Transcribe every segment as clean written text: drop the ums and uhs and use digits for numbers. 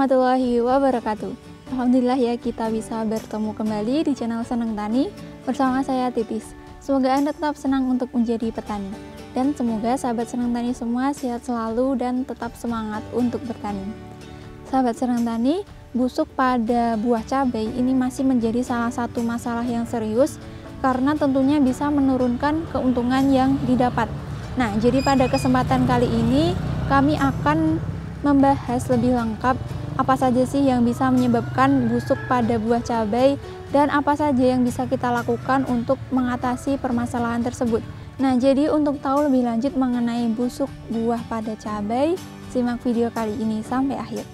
warahmatullahi wabarakatuh. Alhamdulillah ya kita bisa bertemu kembali di channel Senang Tani bersama saya Titis. Semoga Anda tetap senang untuk menjadi petani. Dan semoga sahabat Senang Tani semua sehat selalu dan tetap semangat untuk bertani. Sahabat Senang Tani, busuk pada buah cabai ini masih menjadi salah satu masalah yang serius karena tentunya bisa menurunkan keuntungan yang didapat. Nah, jadi pada kesempatan kali ini kami akan membahas lebih lengkap apa saja sih yang bisa menyebabkan busuk pada buah cabai dan apa saja yang bisa kita lakukan untuk mengatasi permasalahan tersebut. Nah, jadi untuk tahu lebih lanjut mengenai busuk buah pada cabai, simak video kali ini sampai akhir.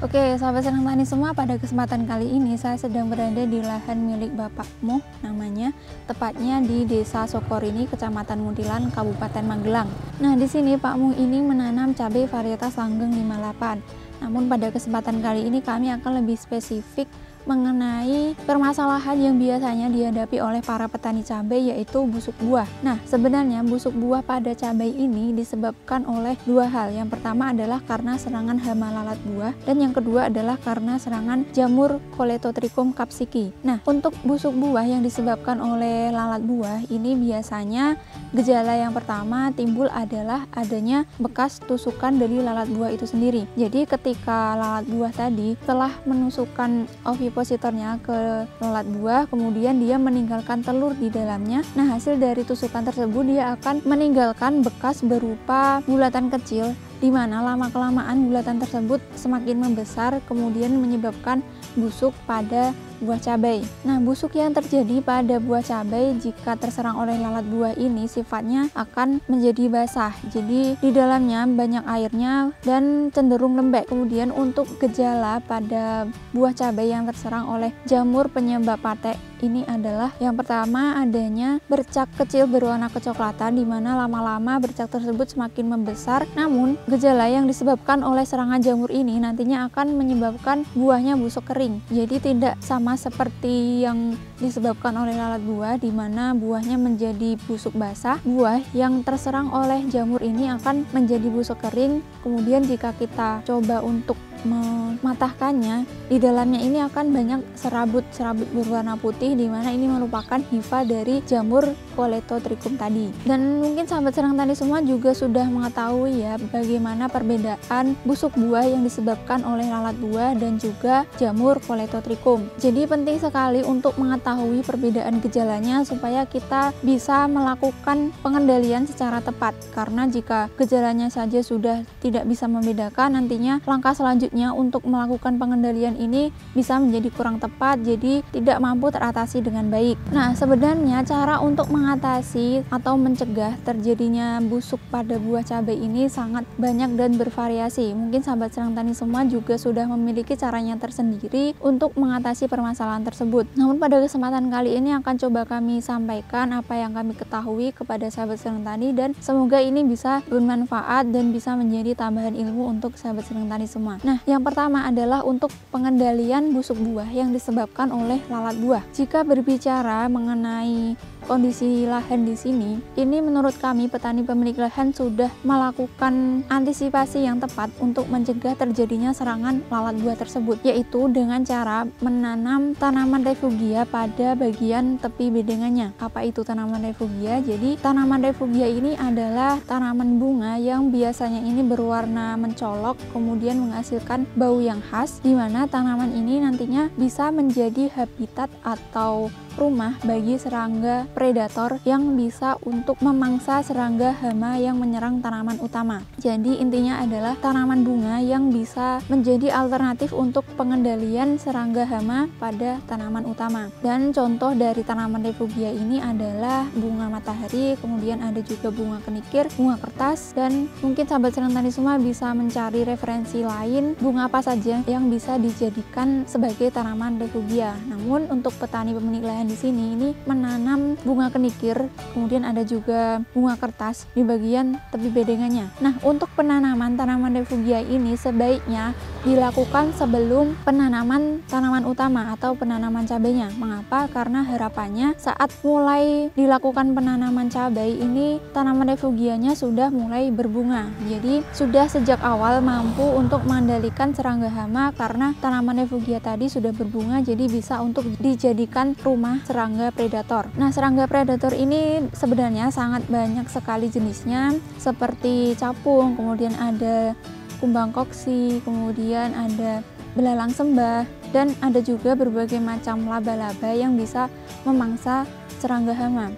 Oke, sahabat Senang Tani semua, pada kesempatan kali ini saya sedang berada di lahan milik Bapak Muh namanya, tepatnya di Desa Sokorini, Kecamatan Muntilan, Kabupaten Magelang. Nah, di sini Pak Muh ini menanam cabai varietas langgeng 58. Namun pada kesempatan kali ini kami akan lebih spesifik mengenai permasalahan yang biasanya dihadapi oleh para petani cabai, yaitu busuk buah. Nah, sebenarnya busuk buah pada cabai ini disebabkan oleh dua hal. Yang pertama adalah karena serangan hama lalat buah, dan yang kedua adalah karena serangan jamur Colletotrichum capsicum. Nah, untuk busuk buah yang disebabkan oleh lalat buah ini biasanya gejala yang pertama timbul adalah adanya bekas tusukan dari lalat buah itu sendiri. Jadi ketika lalat buah tadi telah menusukkan ovipositornya ke lalat buah, kemudian dia meninggalkan telur di dalamnya. Nah, hasil dari tusukan tersebut dia akan meninggalkan bekas berupa bulatan kecil, di mana lama-kelamaan bulatan tersebut semakin membesar, kemudian menyebabkan busuk pada buah cabai. Nah, busuk yang terjadi pada buah cabai jika terserang oleh lalat buah ini sifatnya akan menjadi basah. Jadi di dalamnya banyak airnya dan cenderung lembek. Kemudian untuk gejala pada buah cabai yang terserang oleh jamur penyebab patek ini adalah yang pertama adanya bercak kecil berwarna kecoklatan, di mana lama-lama bercak tersebut semakin membesar. Namun gejala yang disebabkan oleh serangan jamur ini nantinya akan menyebabkan buahnya busuk kering. Jadi tidak sama seperti yang disebabkan oleh lalat buah, di mana buahnya menjadi busuk basah. Buah yang terserang oleh jamur ini akan menjadi busuk kering. Kemudian jika kita coba untuk mematahkannya, di dalamnya ini akan banyak serabut-serabut berwarna putih, di mana ini merupakan hifa dari jamur Colletotrichum tadi. Dan mungkin sahabat Senang Tani semua juga sudah mengetahui ya bagaimana perbedaan busuk buah yang disebabkan oleh lalat buah dan juga jamur Colletotrichum. Jadi penting sekali untuk mengetahui perbedaan gejalanya supaya kita bisa melakukan pengendalian secara tepat, karena jika gejalanya saja sudah tidak bisa membedakan, nantinya langkah selanjutnya untuk melakukan pengendalian ini bisa menjadi kurang tepat, jadi tidak mampu teratasi dengan baik. Nah, sebenarnya cara untuk mengatasi atau mencegah terjadinya busuk pada buah cabai ini sangat banyak dan bervariasi. Mungkin sahabat Senang Tani semua juga sudah memiliki caranya tersendiri untuk mengatasi permasalahan tersebut. Namun pada kesempatan kali ini akan coba kami sampaikan apa yang kami ketahui kepada sahabat Senang Tani, dan semoga ini bisa bermanfaat dan bisa menjadi tambahan ilmu untuk sahabat Senang Tani semua. Nah, yang pertama adalah untuk pengendalian busuk buah yang disebabkan oleh lalat buah. Jika berbicara mengenai kondisi lahan di sini, ini menurut kami petani pemilik lahan sudah melakukan antisipasi yang tepat untuk mencegah terjadinya serangan lalat buah tersebut, yaitu dengan cara menanam tanaman refugia pada bagian tepi bedengannya. Apa itu tanaman refugia? Jadi tanaman refugia ini adalah tanaman bunga yang biasanya ini berwarna mencolok, kemudian menghasilkan bau yang khas, di mana tanaman ini nantinya bisa menjadi habitat atau rumah bagi serangga predator yang bisa untuk memangsa serangga hama yang menyerang tanaman utama. Jadi intinya adalah tanaman bunga yang bisa menjadi alternatif untuk pengendalian serangga hama pada tanaman utama. Dan contoh dari tanaman refugia ini adalah bunga matahari, kemudian ada juga bunga kenikir, bunga kertas, dan mungkin sahabat Senang Tani semua bisa mencari referensi lain bunga apa saja yang bisa dijadikan sebagai tanaman refugia. Namun untuk petani pemilik lahan di sini ini menanam bunga kenikir, kemudian ada juga bunga kertas di bagian tepi bedenganya. Nah, untuk penanaman tanaman refugia ini sebaiknya dilakukan sebelum penanaman tanaman utama atau penanaman cabainya. Mengapa? Karena harapannya saat mulai dilakukan penanaman cabai ini tanaman refugianya sudah mulai berbunga. Jadi sudah sejak awal mampu untuk mengendalikan serangga hama karena tanaman refugia tadi sudah berbunga, jadi bisa untuk dijadikan rumah serangga predator. Nah, serangga predator ini sebenarnya sangat banyak sekali jenisnya, seperti capung, kemudian ada kumbang koksi, kemudian ada belalang sembah, dan ada juga berbagai macam laba-laba yang bisa memangsa serangga hama.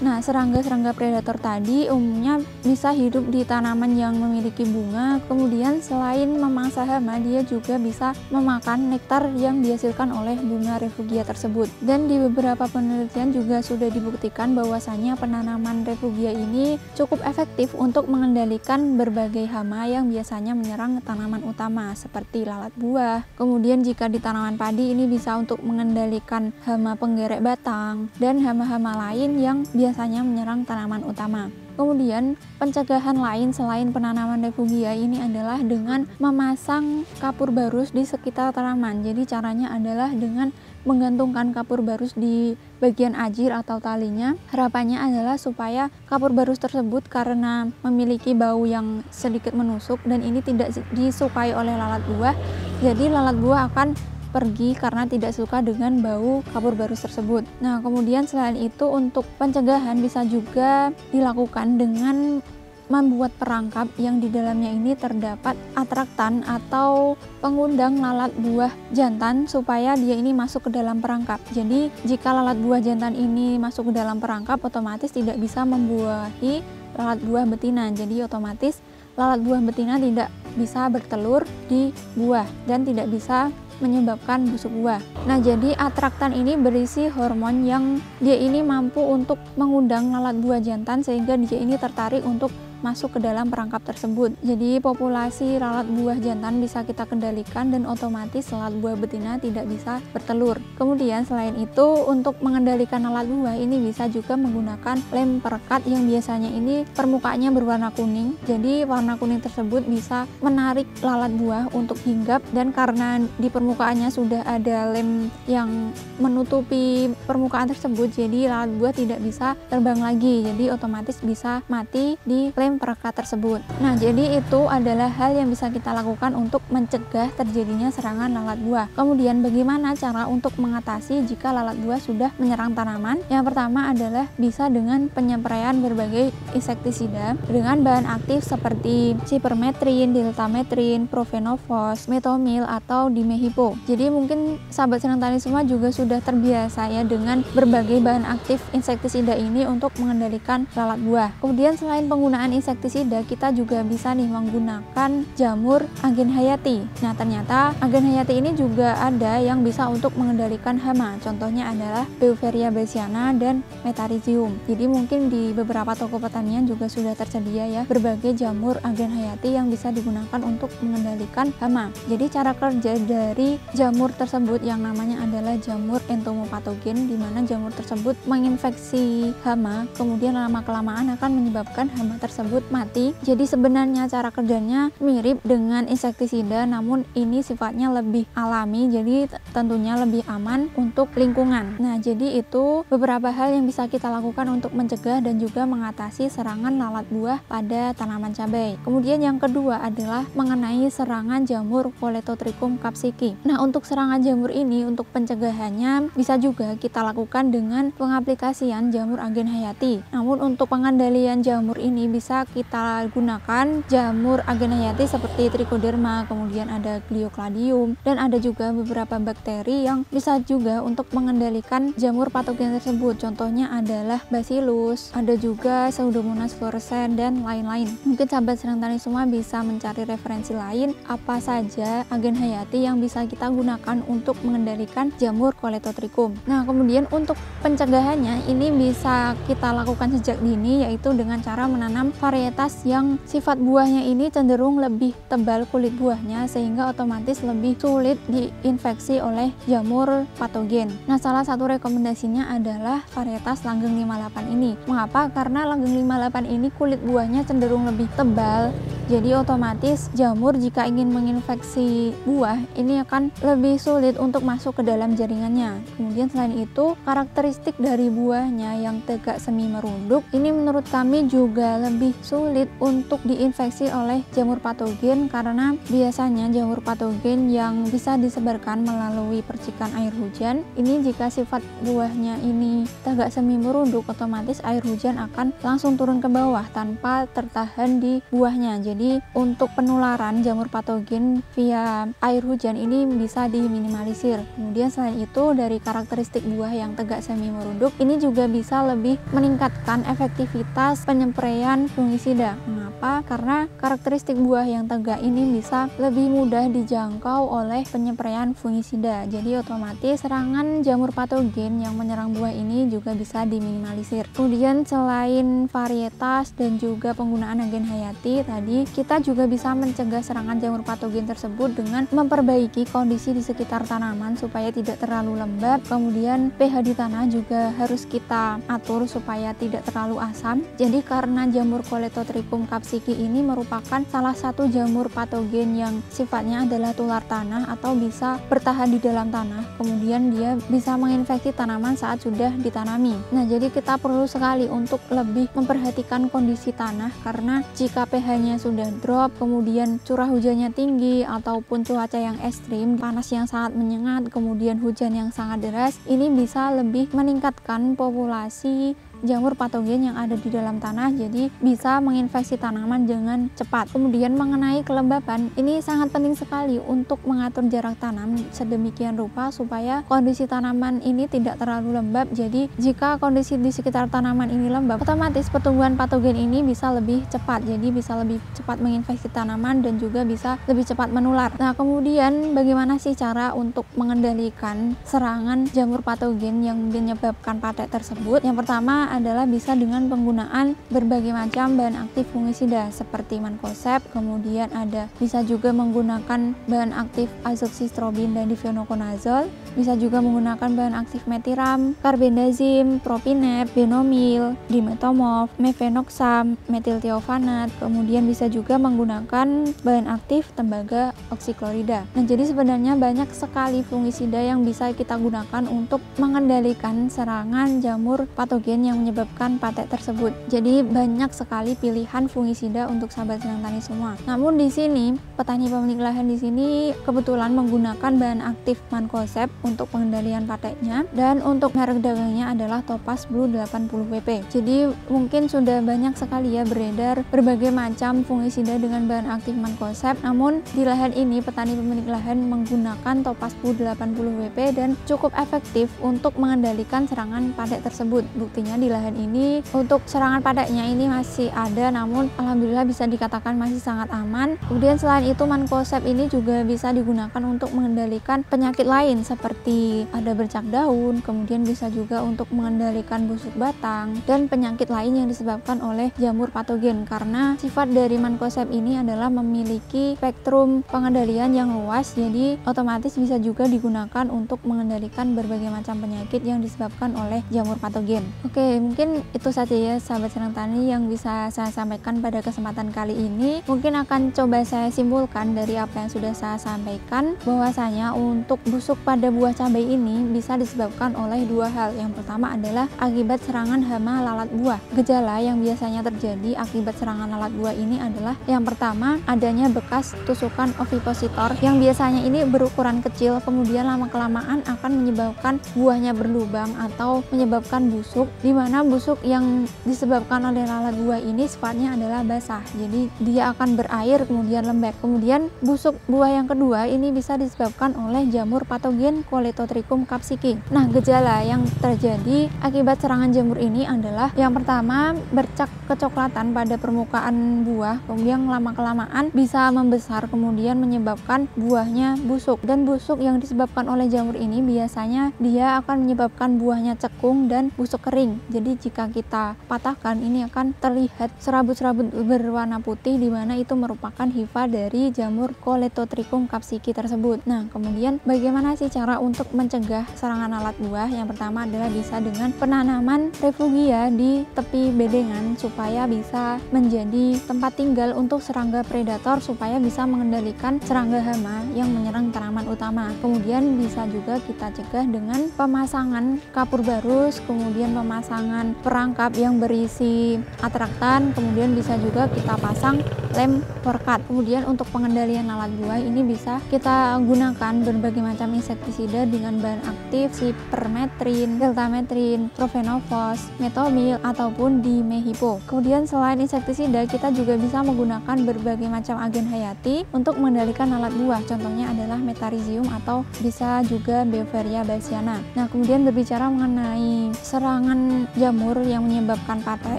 Nah, serangga-serangga predator tadi umumnya bisa hidup di tanaman yang memiliki bunga, kemudian selain memangsa hama, dia juga bisa memakan nektar yang dihasilkan oleh bunga refugia tersebut. Dan di beberapa penelitian juga sudah dibuktikan bahwasanya penanaman refugia ini cukup efektif untuk mengendalikan berbagai hama yang biasanya menyerang tanaman utama, seperti lalat buah. Kemudian jika di tanaman padi ini bisa untuk mengendalikan hama penggerek batang dan hama-hama lain yang biasanya menyerang tanaman utama. Kemudian pencegahan lain selain penanaman refugia ini adalah dengan memasang kapur barus di sekitar tanaman. Jadi caranya adalah dengan menggantungkan kapur barus di bagian ajir atau talinya. Harapannya adalah supaya kapur barus tersebut karena memiliki bau yang sedikit menusuk dan ini tidak disukai oleh lalat buah, jadi lalat buah akan pergi karena tidak suka dengan bau kapur barus tersebut. Nah, kemudian selain itu untuk pencegahan bisa juga dilakukan dengan membuat perangkap yang di dalamnya ini terdapat atraktan atau pengundang lalat buah jantan supaya dia ini masuk ke dalam perangkap. Jadi jika lalat buah jantan ini masuk ke dalam perangkap, otomatis tidak bisa membuahi lalat buah betina. Jadi otomatis lalat buah betina tidak bisa bertelur di buah dan tidak bisa menyebabkan busuk buah. Nah, jadi atraktan ini berisi hormon yang dia ini mampu untuk mengundang lalat buah jantan sehingga dia ini tertarik untuk masuk ke dalam perangkap tersebut. Jadi populasi lalat buah jantan bisa kita kendalikan dan otomatis lalat buah betina tidak bisa bertelur. Kemudian selain itu untuk mengendalikan lalat buah ini bisa juga menggunakan lem perekat yang biasanya ini permukaannya berwarna kuning. Jadi warna kuning tersebut bisa menarik lalat buah untuk hinggap, dan karena di permukaannya sudah ada lem yang menutupi permukaan tersebut, jadi lalat buah tidak bisa terbang lagi. Jadi otomatis bisa mati di lem perekat tersebut. Nah, jadi itu adalah hal yang bisa kita lakukan untuk mencegah terjadinya serangan lalat buah. Kemudian bagaimana cara untuk mengatasi jika lalat buah sudah menyerang tanaman? Yang pertama adalah bisa dengan penyampaian berbagai insektisida dengan bahan aktif seperti cipermetrin, diltametrin, profenofos, metomil atau dimehipo. Jadi mungkin sahabat senang tani semua juga sudah terbiasa ya dengan berbagai bahan aktif insektisida ini untuk mengendalikan lalat buah. Kemudian selain penggunaan insektisida, kita juga bisa nih menggunakan jamur agen hayati. Nah, ternyata agen hayati ini juga ada yang bisa untuk mengendalikan hama. Contohnya adalah Beauveria bassiana dan Metarhizium. Jadi mungkin di beberapa toko pertanian juga sudah tersedia ya berbagai jamur agen hayati yang bisa digunakan untuk mengendalikan hama. Jadi cara kerja dari jamur tersebut yang namanya adalah jamur entomopatogen, di mana jamur tersebut menginfeksi hama, kemudian lama-kelamaan akan menyebabkan hama tersebut mati. Jadi sebenarnya cara kerjanya mirip dengan insektisida, namun ini sifatnya lebih alami, jadi tentunya lebih aman untuk lingkungan. Nah, jadi itu beberapa hal yang bisa kita lakukan untuk mencegah dan juga mengatasi serangan lalat buah pada tanaman cabai. Kemudian yang kedua adalah mengenai serangan jamur Colletotrichum capsicum. Nah, untuk serangan jamur ini untuk pencegahannya bisa juga kita lakukan dengan pengaplikasian jamur agen hayati. Namun untuk pengendalian jamur ini bisa kita gunakan jamur agen hayati seperti Trichoderma, kemudian ada Gliocladium, dan ada juga beberapa bakteri yang bisa juga untuk mengendalikan jamur patogen tersebut. Contohnya adalah Bacillus, ada juga Pseudomonas fluorescens dan lain-lain. Mungkin sahabat senang tani semua bisa mencari referensi lain apa saja agen hayati yang bisa kita gunakan untuk mengendalikan jamur Colletotrichum. Nah, kemudian untuk pencegahannya ini bisa kita lakukan sejak dini, yaitu dengan cara menanam varietas yang sifat buahnya ini cenderung lebih tebal kulit buahnya, sehingga otomatis lebih sulit diinfeksi oleh jamur patogen. Nah, salah satu rekomendasinya adalah varietas langgeng 58 ini. Mengapa? Karena langgeng 58 ini kulit buahnya cenderung lebih tebal, jadi otomatis jamur jika ingin menginfeksi buah ini akan lebih sulit untuk masuk ke dalam jaringannya. Kemudian selain itu, karakteristik dari buahnya yang tegak semi merunduk ini menurut kami juga lebih sulit untuk diinfeksi oleh jamur patogen, karena biasanya jamur patogen yang bisa disebarkan melalui percikan air hujan ini, jika sifat buahnya ini tegak semi merunduk, otomatis air hujan akan langsung turun ke bawah tanpa tertahan di buahnya. Jadi untuk penularan jamur patogen via air hujan ini bisa diminimalisir. Kemudian selain itu, dari karakteristik buah yang tegak semi merunduk ini juga bisa lebih meningkatkan efektivitas penyempraian fungisida. Mengapa? Karena karakteristik buah yang tegak ini bisa lebih mudah dijangkau oleh penyempraian fungisida. Jadi otomatis serangan jamur patogen yang menyerang buah ini juga bisa diminimalisir. Kemudian selain varietas dan juga penggunaan agen hayati tadi, kita juga bisa mencegah serangan jamur patogen tersebut dengan memperbaiki kondisi di sekitar tanaman supaya tidak terlalu lembab. Kemudian pH di tanah juga harus kita atur supaya tidak terlalu asam. Jadi karena jamur Coletotrichum capsicum ini merupakan salah satu jamur patogen yang sifatnya adalah tular tanah atau bisa bertahan di dalam tanah, kemudian dia bisa menginfeksi tanaman saat sudah ditanami. Nah, jadi kita perlu sekali untuk lebih memperhatikan kondisi tanah, karena jika pH-nya sudah drop, kemudian curah hujannya tinggi ataupun cuaca yang ekstrim, panas yang sangat menyengat, kemudian hujan yang sangat deras, ini bisa lebih meningkatkan populasi jamur patogen yang ada di dalam tanah, jadi bisa menginfeksi tanaman dengan cepat. Kemudian mengenai kelembapan, ini sangat penting sekali untuk mengatur jarak tanam sedemikian rupa supaya kondisi tanaman ini tidak terlalu lembab. Jadi jika kondisi di sekitar tanaman ini lembab, otomatis pertumbuhan patogen ini bisa lebih cepat, jadi bisa lebih cepat menginfeksi tanaman dan juga bisa lebih cepat menular. Nah, kemudian bagaimana sih cara untuk mengendalikan serangan jamur patogen yang menyebabkan patek tersebut? Yang pertama adalah bisa dengan penggunaan berbagai macam bahan aktif fungisida seperti mancozeb, kemudian bisa juga menggunakan bahan aktif azoxystrobin dan difenoconazole, bisa juga menggunakan bahan aktif metiram, carbendazim, propinep, benomil, dimetomorf, mefenoxam, metilthiofanat, kemudian bisa juga menggunakan bahan aktif tembaga oksiklorida. Nah, jadi sebenarnya banyak sekali fungisida yang bisa kita gunakan untuk mengendalikan serangan jamur patogen yang menyebabkan patek tersebut. Jadi banyak sekali pilihan fungisida untuk sahabat senang tani semua. Namun di sini petani pemilik lahan di sini kebetulan menggunakan bahan aktif mancozeb untuk pengendalian pateknya, dan untuk merek dagangnya adalah Topaz Blue 80 pp. Jadi mungkin sudah banyak sekali ya beredar berbagai macam fungisida dengan bahan aktif mancozeb. Namun di lahan ini petani pemilik lahan menggunakan Topaz Blue 80 pp dan cukup efektif untuk mengendalikan serangan patek tersebut. Buktinya di lahan ini untuk serangan pateknya ini masih ada, namun alhamdulillah bisa dikatakan masih sangat aman. Kemudian selain itu mancozeb ini juga bisa digunakan untuk mengendalikan penyakit lain seperti ada bercak daun, kemudian bisa juga untuk mengendalikan busuk batang dan penyakit lain yang disebabkan oleh jamur patogen, karena sifat dari mancozeb ini adalah memiliki spektrum pengendalian yang luas, jadi otomatis bisa juga digunakan untuk mengendalikan berbagai macam penyakit yang disebabkan oleh jamur patogen. Oke, mungkin itu saja ya sahabat senang tani yang bisa saya sampaikan pada kesempatan kali ini. Mungkin akan coba saya simpulkan dari apa yang sudah saya sampaikan, bahwasanya untuk busuk pada buah cabai ini bisa disebabkan oleh dua hal. Yang pertama adalah akibat serangan hama lalat buah. Gejala yang biasanya terjadi akibat serangan lalat buah ini adalah yang pertama adanya bekas tusukan ovipositor yang biasanya ini berukuran kecil, kemudian lama-kelamaan akan menyebabkan buahnya berlubang atau menyebabkan busuk, di mana busuk yang disebabkan oleh lalat buah ini sifatnya adalah basah, jadi dia akan berair kemudian lembek. Kemudian busuk buah yang kedua ini bisa disebabkan oleh jamur patogen Coletotrichum capsicum. Nah, gejala yang terjadi akibat serangan jamur ini adalah yang pertama bercak kecoklatan pada permukaan buah, kemudian lama-kelamaan bisa membesar kemudian menyebabkan buahnya busuk. Dan busuk yang disebabkan oleh jamur ini biasanya dia akan menyebabkan buahnya cekung dan busuk kering. Jadi jika kita patahkan ini akan terlihat serabut-serabut berwarna putih, di mana itu merupakan hifa dari jamur Colletotrichum capsicum tersebut. Nah, kemudian bagaimana sih cara untuk mencegah serangan lalat buah? Yang pertama adalah bisa dengan penanaman refugia di tepi bedengan supaya bisa menjadi tempat tinggal untuk serangga predator, supaya bisa mengendalikan serangga hama yang menyerang tanaman utama. Kemudian bisa juga kita cegah dengan pemasangan kapur barus, kemudian pemasangan perangkap yang berisi atraktan, kemudian bisa juga kita pasang lem perekat. Kemudian untuk pengendalian lalat buah ini bisa kita gunakan berbagai macam insektisida dengan bahan aktif sipermetrin, deltametrin, profenofos, metomil ataupun dimehipo. Kemudian selain insektisida, kita juga bisa menggunakan berbagai macam agen hayati untuk mengendalikan lalat buah. Contohnya adalah metarizium atau bisa juga Beauveria bassiana. Nah, kemudian berbicara mengenai serangan jamur yang menyebabkan patek,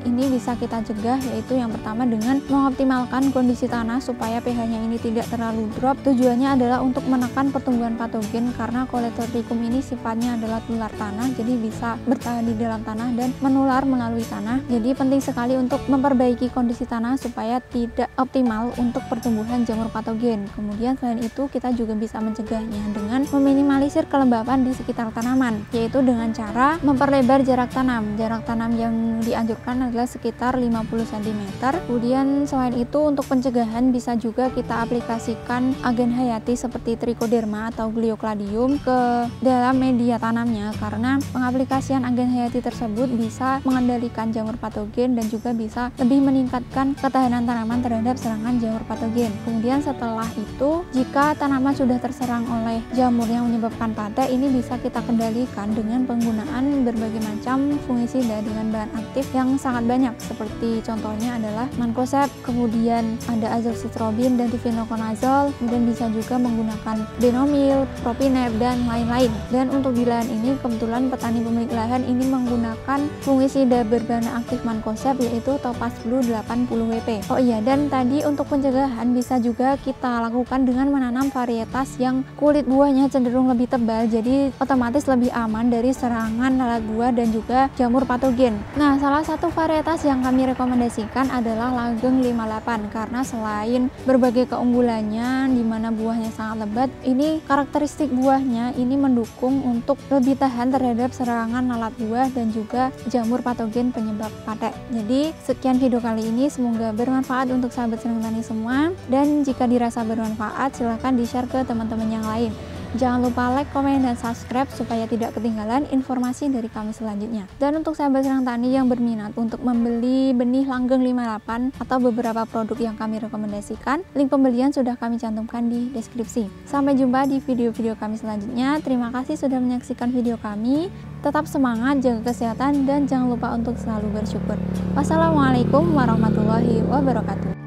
ini bisa kita cegah, yaitu yang pertama dengan mengoptimalkan kondisi tanah supaya pH-nya ini tidak terlalu drop. Tujuannya adalah untuk menekan pertumbuhan patogen, karena Colletotrichum ini sifatnya adalah tular tanah, jadi bisa bertahan di dalam tanah dan menular melalui tanah. Jadi penting sekali untuk memperbaiki kondisi tanah supaya tidak optimal untuk pertumbuhan jamur patogen. Kemudian selain itu kita juga bisa mencegahnya dengan meminimalisir kelembapan di sekitar tanaman, yaitu dengan cara memperlebar jarak tanam. Jarak tanam yang dianjurkan adalah sekitar 50 cm. Kemudian selain itu untuk pencegahan bisa juga kita aplikasikan agen hayati seperti trichoderma atau gliocladium ke dalam media tanamnya, karena pengaplikasian agen hayati tersebut bisa mengendalikan jamur patogen dan juga bisa lebih meningkatkan ketahanan tanaman terhadap serangan jamur patogen. Kemudian setelah itu, jika tanaman sudah terserang oleh jamur yang menyebabkan patek, ini bisa kita kendalikan dengan penggunaan berbagai macam fungisida dengan bahan aktif yang sangat banyak, seperti contohnya adalah mancozeb, kemudian ada azoxystrobin dan difenoconazole, kemudian bisa juga menggunakan denomil, propinef, dan lain-lain. Dan untuk di lahan ini kebetulan petani pemilik lahan ini menggunakan fungisida berbahan aktif mancozeb, yaitu Topaz Blue 80 WP. Oh iya, dan tadi untuk pencegahan bisa juga kita lakukan dengan menanam varietas yang kulit buahnya cenderung lebih tebal, jadi otomatis lebih aman dari serangan lalat buah dan juga jamur patogen. Nah, salah satu varietas yang kami rekomendasikan adalah Langgeng 58, karena selain berbagai keunggulannya di mana buahnya sangat lebat, ini karakteristik buahnya ini mendukung untuk lebih tahan terhadap serangan lalat buah dan juga jamur patogen penyebab patek. Jadi sekian video kali ini, semoga bermanfaat untuk sahabat senang tani semua, dan jika dirasa bermanfaat silahkan di-share ke teman-teman yang lain. Jangan lupa like, komen, dan subscribe supaya tidak ketinggalan informasi dari kami selanjutnya. Dan untuk sahabat senang tani yang berminat untuk membeli benih Langgeng 58 atau beberapa produk yang kami rekomendasikan, link pembelian sudah kami cantumkan di deskripsi. Sampai jumpa di video-video kami selanjutnya. Terima kasih sudah menyaksikan video kami. Tetap semangat, jaga kesehatan, dan jangan lupa untuk selalu bersyukur. Wassalamualaikum warahmatullahi wabarakatuh.